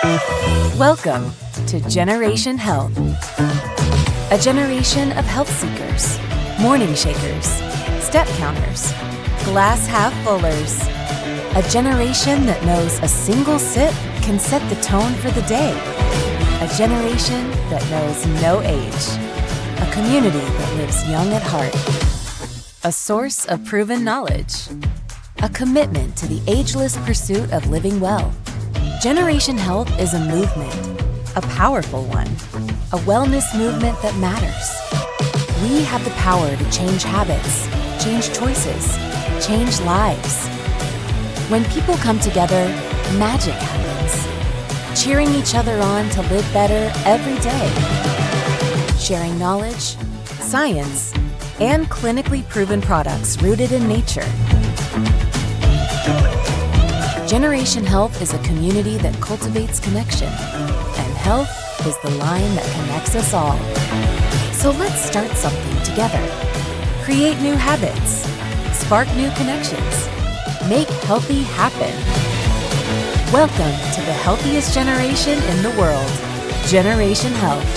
Welcome to Generation Health, a generation of health seekers, morning shakers, step counters, glass half fullers, a generation that knows a single sip can set the tone for the day, a generation that knows no age, a community that lives young at heart, a source of proven knowledge, a commitment to the ageless pursuit of living well. Generation Health is a movement, a powerful one, a wellness movement that matters. We have the power to change habits, change choices, change lives. When people come together, magic happens, cheering each other on to live better every day, sharing knowledge, science, and clinically proven products rooted in nature. Generation Health is a community that cultivates connection, and health is the line that connects us all. So let's start something together. Create new habits, spark new connections, make healthy happen. Welcome to the healthiest generation in the world, Generation Health.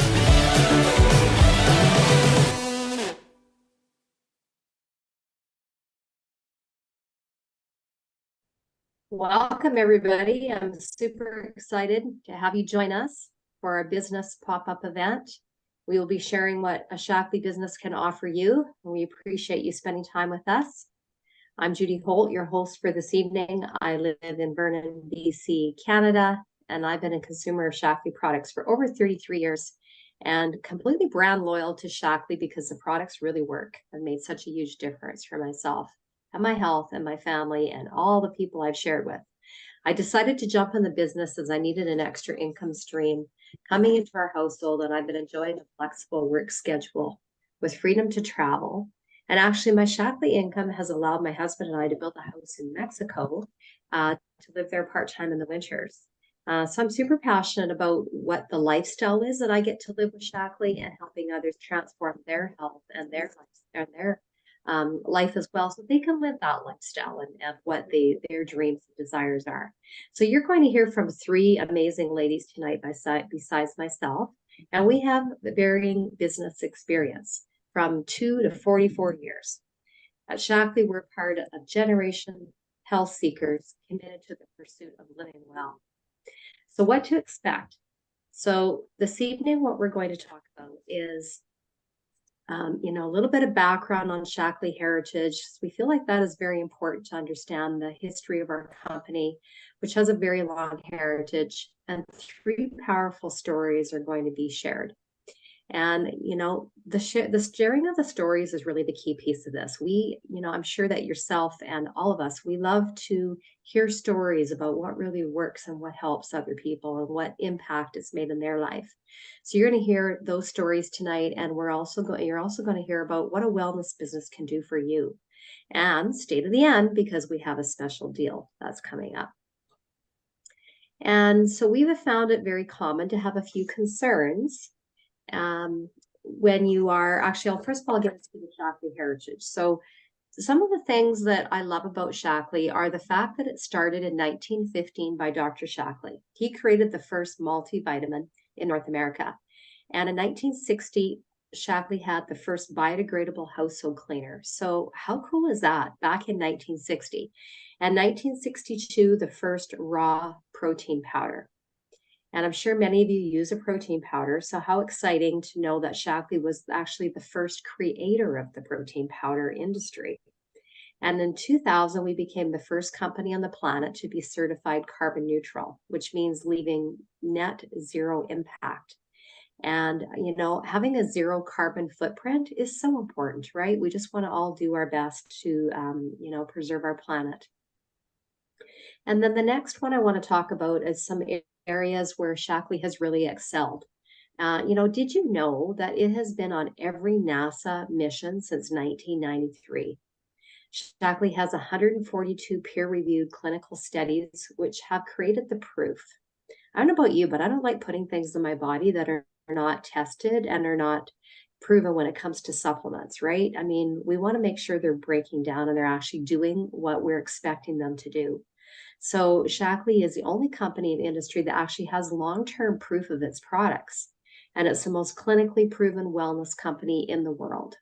Welcome, everybody. I'm super excited to have you join us for our business pop-up event. We will be sharing what a Shaklee business can offer you, and we appreciate you spending time with us. I'm Judy Holt, your host for this evening. I live in Vernon, BC, Canada, and I've been a consumer of Shaklee products for over 33 years and completely brand loyal to Shaklee because the products really work and made such a huge difference for myself and my health and my family and all the people I've shared with. I decided to jump in the business as I needed an extra income stream coming into our household, and I've been enjoying a flexible work schedule with freedom to travel. And actually, my Shaklee income has allowed my husband and I to build a house in Mexico to live there part-time in the winters. So I'm super passionate about what the lifestyle is that I get to live with Shaklee and helping others transform their health and their life as well, so they can live that lifestyle and what their dreams and desires are. So you're going to hear from three amazing ladies tonight besides myself, and we have varying business experience from 2 to 44 years. At Shaklee, we're part of Generation Health Seekers committed to the pursuit of living well. So what to expect? So this evening, what we're going to talk about is a little bit of background on Shaklee heritage. We feel like that is very important to understand the history of our company, which has a very long heritage, and three powerful stories are going to be shared. And, the sharing of the stories is really the key piece of this. I'm sure that yourself and all of us, we love to hear stories about what really works and what helps other people and what impact it's made in their life. So you're going to hear those stories tonight. And you're also going to hear about what a wellness business can do for you. And stay to the end because we have a special deal that's coming up. And so we have found it very common to have a few concerns when you are first of all, I'll get into the Shaklee heritage. So some of the things that I love about Shaklee are the fact that it started in 1915 by Dr. Shaklee. He created the first multivitamin in North America. And in 1960, Shaklee had the first biodegradable household cleaner. So how cool is that? Back in 1960. And 1962, the first raw protein powder. And I'm sure many of you use a protein powder. So how exciting to know that Shaklee was actually the first creator of the protein powder industry. And in 2000, we became the first company on the planet to be certified carbon neutral, which means leaving net zero impact. And, having a zero carbon footprint is so important, right? We just want to all do our best to, preserve our planet. And then the next one I want to talk about is some areas where Shaklee has really excelled. Did you know that it has been on every NASA mission since 1993? Shaklee has 142 peer-reviewed clinical studies, which have created the proof. I don't know about you, but I don't like putting things in my body that are not tested and are not proven when it comes to supplements, right? I mean, we want to make sure they're breaking down and they're actually doing what we're expecting them to do. So Shaklee is the only company in the industry that actually has long-term proof of its products. And it's the most clinically proven wellness company in the world.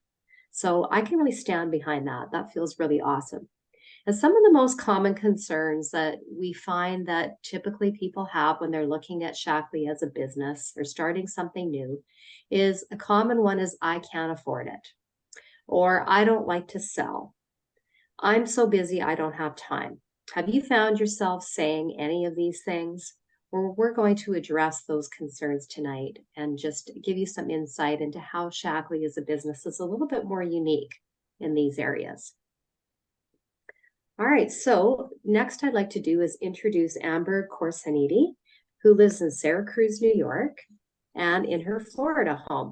So I can really stand behind that. That feels really awesome. And some of the most common concerns that we find that typically people have when they're looking at Shaklee as a business or starting something new is a common one is I can't afford it, or I don't like to sell. I'm so busy, I don't have time. Have you found yourself saying any of these things? Or we're going to address those concerns tonight and just give you some insight into how Shaklee as a business is a little bit more unique in these areas. All right, so next I'd like to do is introduce Amber Corsaniti, who lives in Syracuse, New York, and in her Florida home.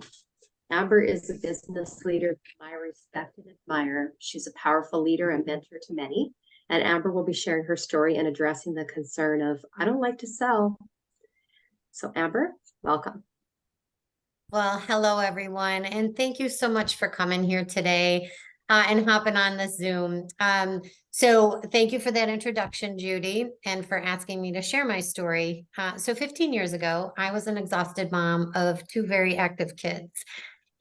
Amber is a business leader I respect and admire. She's a powerful leader and mentor to many. And Amber will be sharing her story and addressing the concern of, I don't like to sell. So Amber, welcome. Well, hello, everyone. And thank you so much for coming here today and hopping on this Zoom. So thank you for that introduction, Judy, and for asking me to share my story. So 15 years ago, I was an exhausted mom of two very active kids.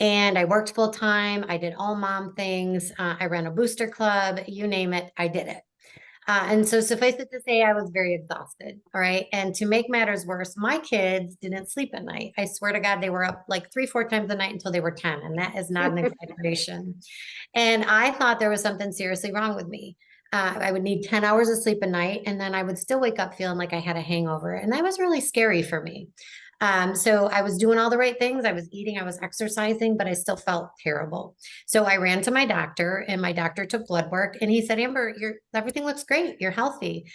And I worked full time. I did all mom things. I ran a booster club, you name it, I did it. And so suffice it to say, I was very exhausted. All right. And to make matters worse, my kids didn't sleep at night. I swear to God, they were up like 3, 4 times a night until they were 10. And that is not an exaggeration. And I thought there was something seriously wrong with me. I would need 10 hours of sleep a night, and then I would still wake up feeling like I had a hangover. And that was really scary for me. So I was doing all the right things. I was eating, I was exercising, but I still felt terrible. So I ran to my doctor, and my doctor took blood work, and he said, Amber, everything looks great. You're healthy.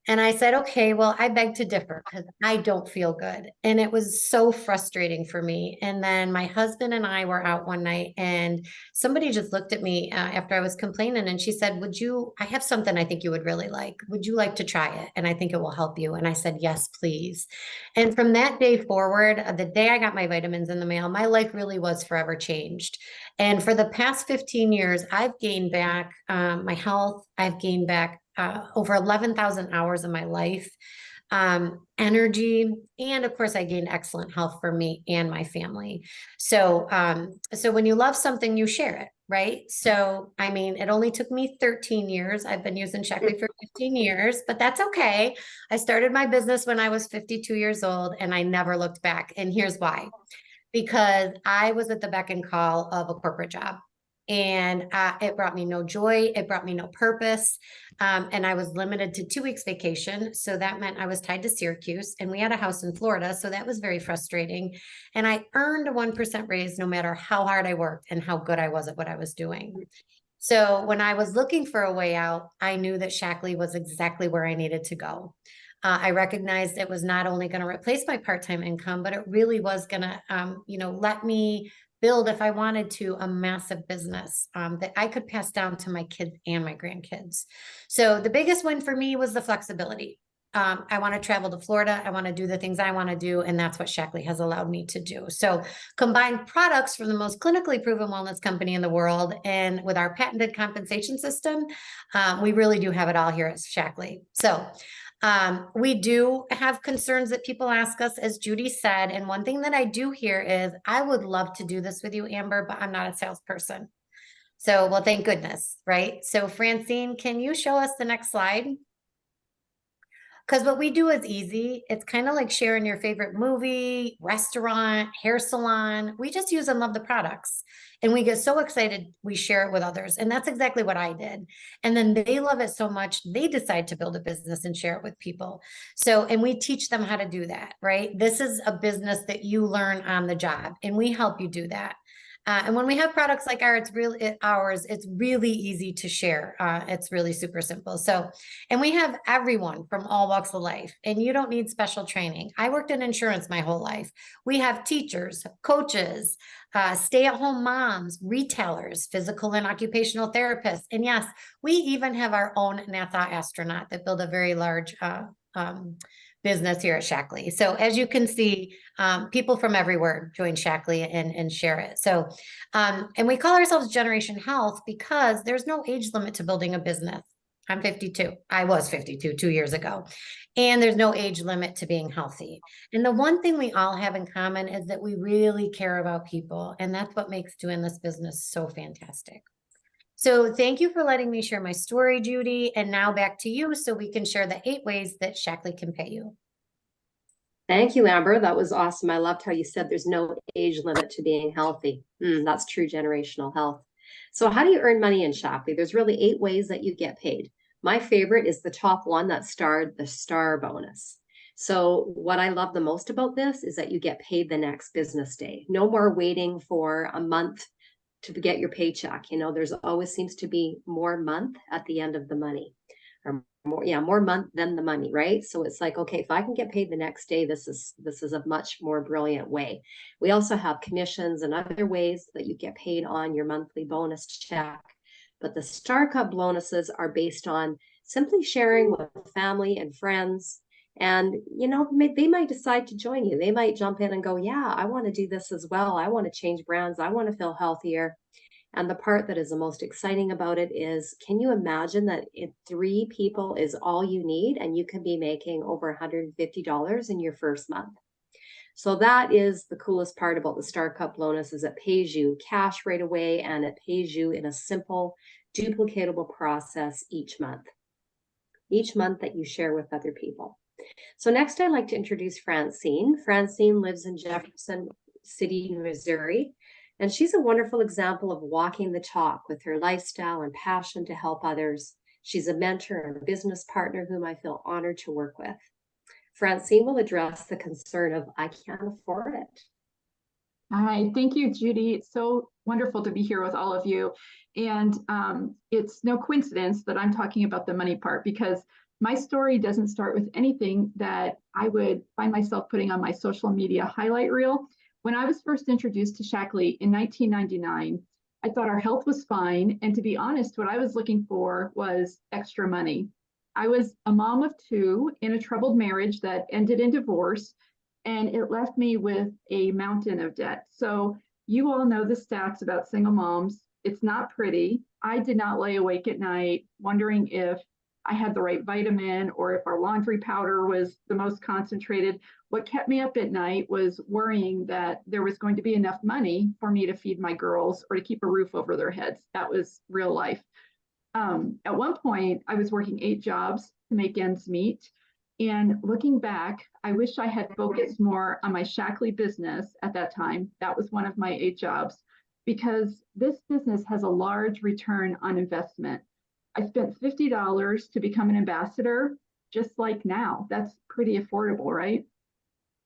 And I said, okay, well, I beg to differ because I don't feel good. And it was so frustrating for me. And then my husband and I were out one night, and somebody just looked at me after I was complaining, and she said, I have something I think you would really like. Would you like to try it? And I think it will help you. And I said, yes, please. And from that day forward, the day I got my vitamins in the mail, my life really was forever changed. And for the past 15 years, I've gained back my health. I've gained back over 11,000 hours of my life, energy, and of course, I gained excellent health for me and my family. So, so when you love something, you share it, right? So, I mean, it only took me 13 years. I've been using Shaklee for 15 years, but that's okay. I started my business when I was 52 years old, and I never looked back. And here's why. Because I was at the beck and call of a corporate job. And it brought me no joy. It brought me no purpose. And I was limited to 2 weeks vacation. So that meant I was tied to Syracuse, and we had a house in Florida. So that was very frustrating. And I earned a 1% raise no matter how hard I worked and how good I was at what I was doing. So when I was looking for a way out, I knew that Shaklee was exactly where I needed to go. I recognized it was not only going to replace my part-time income, but it really was going to, let me build, if I wanted to, a massive business that I could pass down to my kids and my grandkids. So the biggest win for me was the flexibility. I want to travel to Florida. I want to do the things I want to do. And that's what Shaklee has allowed me to do. So combine products from the most clinically proven wellness company in the world. And with our patented compensation system, we really do have it all here at Shaklee. So we do have concerns that people ask us, as Judy said. And one thing that I do hear is, I would love to do this with you, Amber, but I'm not a salesperson. So, well, thank goodness, right? So Francine, can you show us the next slide? Because what we do is easy. It's kind of like sharing your favorite movie, restaurant, hair salon. We just use and love the products. And we get so excited, we share it with others. And that's exactly what I did. And then they love it so much, they decide to build a business and share it with people. So, and we teach them how to do that, right? This is a business that you learn on the job, and we help you do that. And when we have products like ours, it's really easy to share. It's really super simple. So, and we have everyone from all walks of life, and you don't need special training. I worked in insurance my whole life. We have teachers, coaches, stay-at-home moms, retailers, physical and occupational therapists. And yes, we even have our own NASA astronaut that built a very large business here at Shaklee. So as you can see, people from everywhere join Shaklee and share it. So, and we call ourselves Generation Health because there's no age limit to building a business. I'm 52. I was 52 2 years ago. And there's no age limit to being healthy. And the one thing we all have in common is that we really care about people. And that's what makes doing this business so fantastic. So thank you for letting me share my story, Judy. And now back to you so we can share the 8 ways that Shackley can pay you. Thank you, Amber. That was awesome. I loved how you said there's no age limit to being healthy. That's true generational health. So how do you earn money in Shoply? There's really 8 ways that you get paid. My favorite is the top one that starred the star bonus. So what I love the most about this is that you get paid the next business day. No more waiting for a month to get your paycheck. There's always seems to be more month at the end of the money, or more month than the money, right? So it's like, okay, if I can get paid the next day, this is a much more brilliant way. We also have commissions and other ways that you get paid on your monthly bonus check. But the Star Cup bonuses are based on simply sharing with family and friends. And, they might decide to join you. They might jump in and go, yeah, I want to do this as well. I want to change brands. I want to feel healthier. And the part that is the most exciting about it is, can you imagine that if 3 people is all you need and you can be making over $150 in your first month? So that is the coolest part about the Star Cup bonus, is it pays you cash right away, and it pays you in a simple, duplicatable process each month that you share with other people. So next, I'd like to introduce Francine. Francine lives in Jefferson City, Missouri, and she's a wonderful example of walking the talk with her lifestyle and passion to help others. She's a mentor and a business partner whom I feel honored to work with. Francine will address the concern of, I can't afford it. Hi, thank you, Judy. It's so wonderful to be here with all of you. And it's no coincidence that I'm talking about the money part, because my story doesn't start with anything that I would find myself putting on my social media highlight reel. When I was first introduced to Shackley in 1999, I thought our health was fine. And to be honest, what I was looking for was extra money. I was a mom of 2 in a troubled marriage that ended in divorce, and it left me with a mountain of debt. So you all know the stats about single moms. It's not pretty. I did not lay awake at night wondering if I had the right vitamin or if our laundry powder was the most concentrated. What kept me up at night was worrying that there was going to be enough money for me to feed my girls or to keep a roof over their heads. That was real life. At one point, I was working 8 jobs to make ends meet. And looking back, I wish I had focused more on my Shackley business at that time. That was one of my 8 jobs, because this business has a large return on investment. I spent $50 to become an ambassador, just like now. That's pretty affordable, right?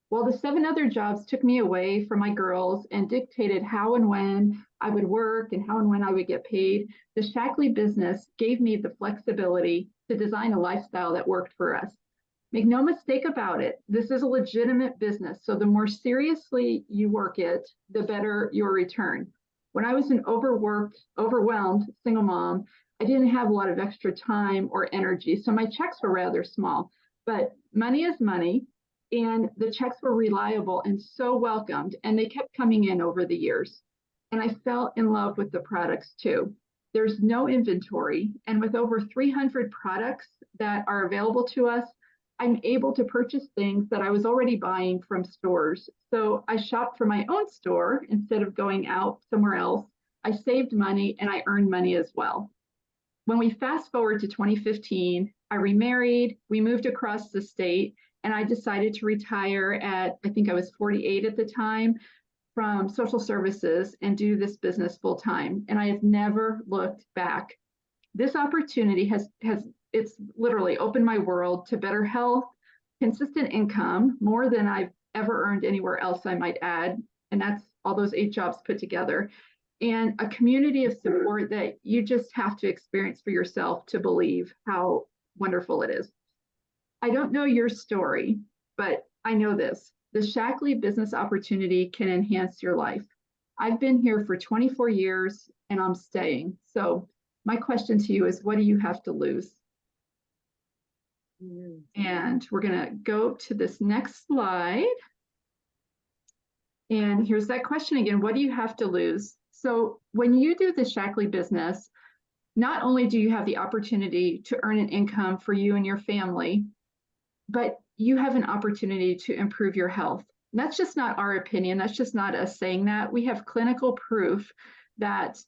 Well, the 7 other jobs took me away from my girls and dictated how and when I would work and how and when I would get paid. The Shackley business gave me the flexibility to design a lifestyle that worked for us. Make no mistake about it, this is a legitimate business. So the more seriously you work it, the better your return. When I was an overworked, overwhelmed single mom, I didn't have a lot of extra time or energy. So my checks were rather small, but money is money. And the checks were reliable and so welcomed, and they kept coming in over the years. And I fell in love with the products too. There's no inventory, and with over 300 products that are available to us, I'm able to purchase things that I was already buying from stores. So I shopped for my own store instead of going out somewhere else. I saved money and I earned money as well. When we fast forward to 2015, I remarried, we moved across the state, and I decided to retire at, I think I was 48 at the time, from social services and do this business full time. And I have never looked back. This opportunity has it's literally opened my world to better health, consistent income, more than I've ever earned anywhere else, I might add. And that's all those 8 jobs put together. And a community of support that you just have to experience for yourself to believe how wonderful it is. I don't know your story, but I know this. The Shackley business opportunity can enhance your life. I've been here for 24 years and I'm staying. So my question to you is, what do you have to lose? And we're going to go to this next slide. And here's that question again. What do you have to lose? So when you do the Shackley business, not only do you have the opportunity to earn an income for you and your family, but you have an opportunity to improve your health. And that's just not our opinion. That's just not us saying that. We have clinical proof that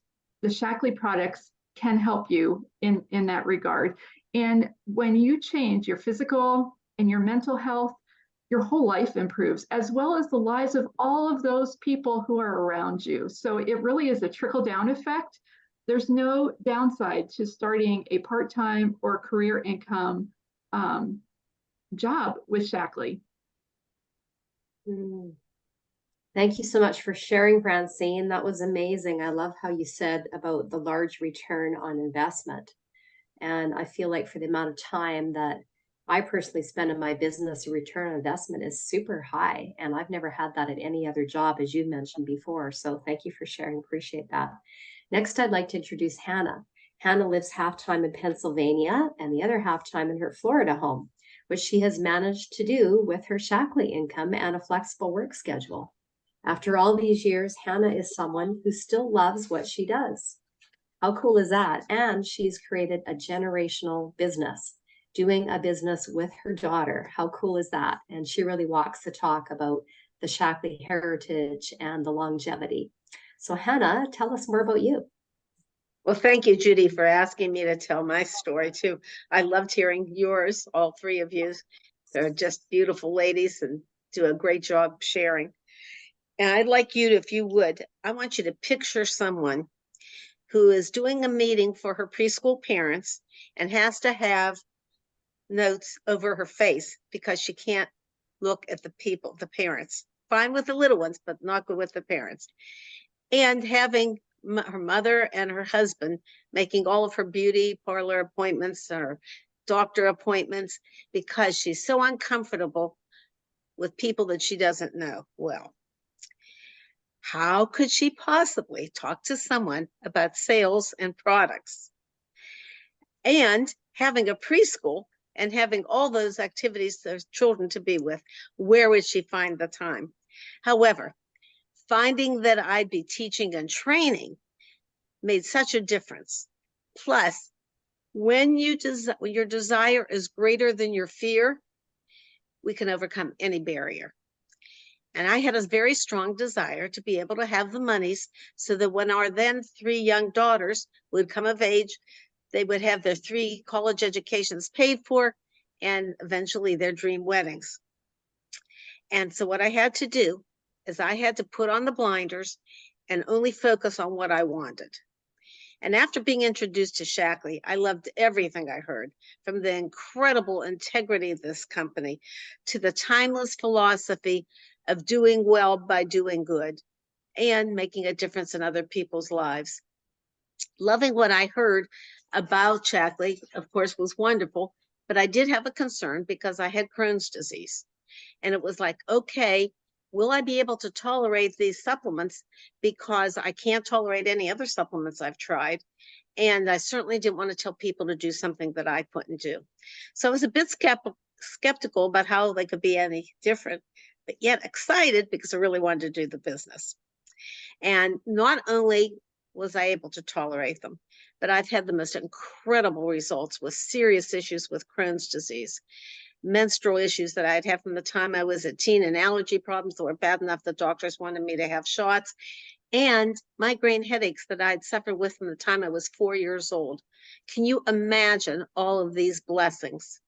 the Shaklee products can help you in that regard. And when you change your physical and your mental health, your whole life improves, as well as the lives of all of those people who are around you. So it really is a trickle-down effect. There's no downside to starting a part-time or career income job with Shaklee. Thank you so much for sharing, Francine. That was amazing. I love how you said about the large return on investment. And I feel like for the amount of time that I personally spend in my business, the return on investment is super high. And I've never had that at any other job, as you mentioned before. So thank you for sharing. Appreciate that. Next, I'd like to introduce Hannah. Hannah lives half-time in Pennsylvania and the other half-time in her Florida home, which she has managed to do with her Shaklee income and a flexible work schedule. After all these years, Hannah is someone who still loves what she does. How cool is that? And she's created a generational business, doing a business with her daughter. How cool is that? And she really walks the talk about the Shaklee heritage and the longevity. So Hannah, tell us more about you. Well, thank you, Judy, for asking me to tell my story too. I loved hearing yours, all three of you. They're just beautiful ladies and do a great job sharing. And I'd like you to, if you would, I want you to picture someone who is doing a meeting for her preschool parents and has to have notes over her face because she can't look at the people, the parents. Fine with the little ones, but not good with the parents. And having her mother and her husband making all of her beauty parlor appointments or doctor appointments because she's so uncomfortable with people that she doesn't know well. How could she possibly talk to someone about sales and products? And having a preschool and having all those activities, those children to be with, where would she find the time? However, finding that I'd be teaching and training made such a difference. Plus, when your desire is greater than your fear, we can overcome any barrier. And I had a very strong desire to be able to have the monies so that when our then 3 young daughters would come of age, they would have their 3 college educations paid for and eventually their dream weddings. And so what I had to do is I had to put on the blinders and only focus on what I wanted. And after being introduced to Shaklee, I loved everything I heard, from the incredible integrity of this company to the timeless philosophy of doing well by doing good and making a difference in other people's lives. Loving what I heard about Shaklee, of course, was wonderful, but I did have a concern because I had Crohn's disease. And it was like, okay, will I be able to tolerate these supplements? Because I can't tolerate any other supplements I've tried. And I certainly didn't want to tell people to do something that I couldn't do. So I was a bit skeptical about how they could be any different, but yet excited because I really wanted to do the business. And not only was I able to tolerate them, but I've had the most incredible results with serious issues with Crohn's disease, menstrual issues that I'd had from the time I was a teen, and allergy problems that were bad enough the doctors wanted me to have shots, and migraine headaches that I'd suffered with from the time I was 4 years old. Can you imagine all of these blessings?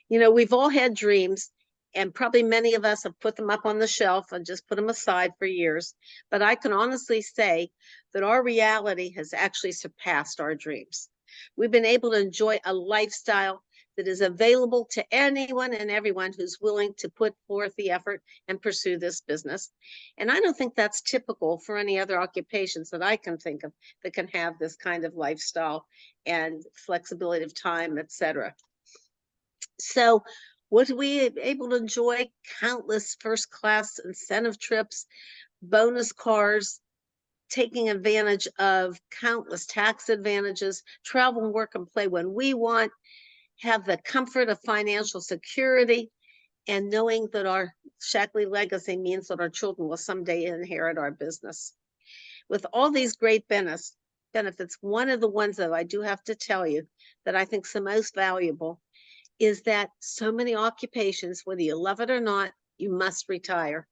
You know, we've all had dreams, and probably many of us have put them up on the shelf and just put them aside for years. But I can honestly say that our reality has actually surpassed our dreams. We've been able to enjoy a lifestyle that is available to anyone and everyone who's willing to put forth the effort and pursue this business. And I don't think that's typical for any other occupations that I can think of that can have this kind of lifestyle and flexibility of time, etc. So what we able to enjoy? Countless first-class incentive trips, bonus cars, taking advantage of countless tax advantages, travel and work and play when we want, have the comfort of financial security, and knowing that our Shaklee legacy means that our children will someday inherit our business. With all these great benefits, benefits, one of the ones that I do have to tell you that I think is the most valuable is that so many occupations, whether you love it or not, you must retire.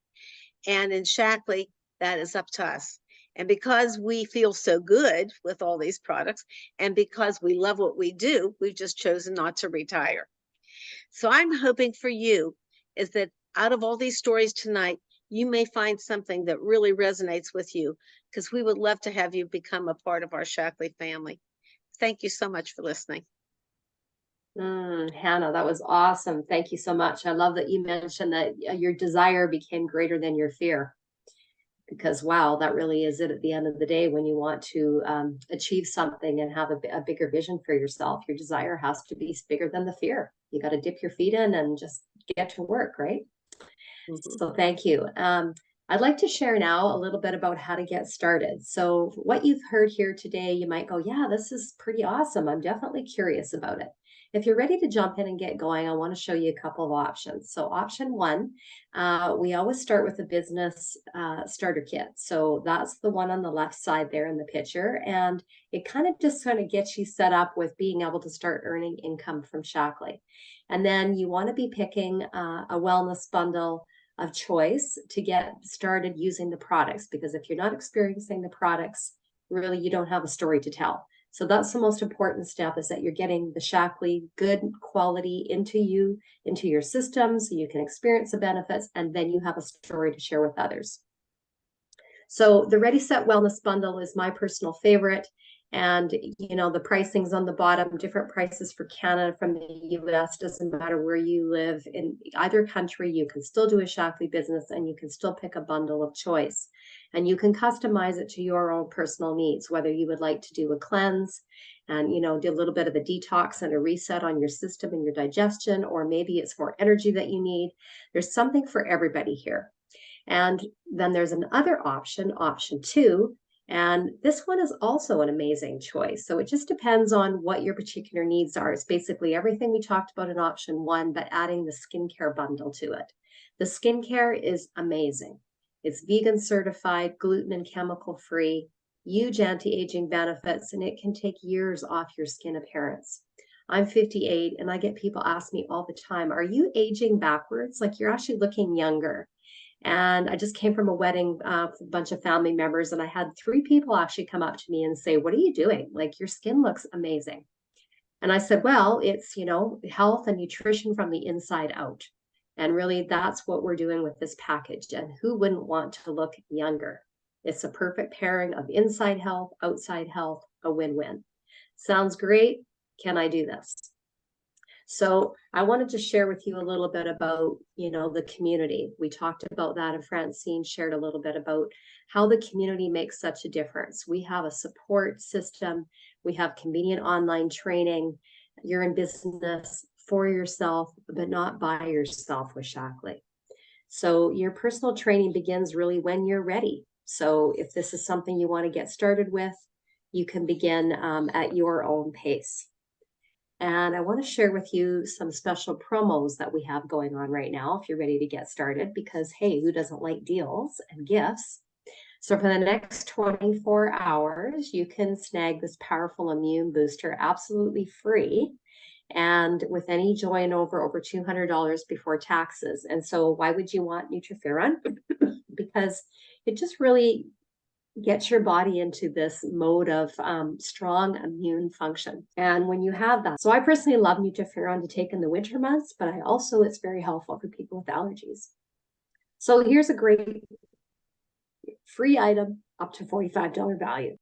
And in Shackley, that is up to us. And because we feel so good with all these products, and because we love what we do, we've just chosen not to retire. So I'm hoping for you is that out of all these stories tonight, you may find something that really resonates with you, because we would love to have you become a part of our Shackley family. Thank you so much for listening. Hannah, that was awesome. Thank you so much. I love that you mentioned that your desire became greater than your fear, because wow, that really is it at the end of the day. When you want to achieve something and have a bigger vision for yourself, your desire has to be bigger than the fear. You got to dip your feet in and just get to work, right? So thank you. I'd like to share now a little bit about how to get started. So what you've heard here today, you might go, yeah, this is pretty awesome. I'm definitely curious about it. If you're ready to jump in and get going, I want to show you a couple of options. So option one, we always start with a business starter kit. So that's the one on the left side there in the picture. And it kind of gets you set up with being able to start earning income from Shackley. And then you want to be picking a wellness bundle of choice to get started using the products, because if you're not experiencing the products, really you don't have a story to tell. So that's the most important step, is that you're getting the Shackley good quality into your system, so you can experience the benefits, and then you have a story to share with others. So the Ready Set Wellness Bundle is my personal favorite. And, you know, the pricing's on the bottom, different prices for Canada from the US, doesn't matter where you live in either country, you can still do a Shackley business and you can still pick a bundle of choice. And you can customize it to your own personal needs, whether you would like to do a cleanse and, you know, do a little bit of a detox and a reset on your system and your digestion, or maybe it's more energy that you need. There's something for everybody here. And then there's another option, option two, and this one is also an amazing choice. So it just depends on what your particular needs are. It's basically everything we talked about in option one, but adding the skincare bundle to it. The skincare is amazing. It's vegan certified, gluten and chemical free, huge anti-aging benefits, and it can take years off your skin appearance. I'm 58 and I get people ask me all the time, are you aging backwards? Like, you're actually looking younger. And I just came from a wedding with a bunch of family members, and I had 3 people actually come up to me and say, what are you doing? Like, your skin looks amazing. And I said, well, it's, you know, health and nutrition from the inside out. And really, that's what we're doing with this package. And who wouldn't want to look younger? It's a perfect pairing of inside health, outside health, a win-win. Sounds great. Can I do this? So I wanted to share with you a little bit about, you know, the community. We talked about that, and Francine shared a little bit about how the community makes such a difference. We have a support system. We have convenient online training. You're in business for yourself, but not by yourself with Shackley. So your personal training begins really when you're ready. So if this is something you want to get started with, you can begin at your own pace. And I want to share with you some special promos that we have going on right now, if you're ready to get started, because hey, who doesn't like deals and gifts? So for the next 24 hours, you can snag this powerful immune booster absolutely free, and with any join over $200 before taxes. And so why would you want Nutriferon? Because it just really gets your body into this mode of strong immune function. And when you have that, so I personally love Nutriferon to take in the winter months, but it's very helpful for people with allergies. So here's a great free item up to $45 value.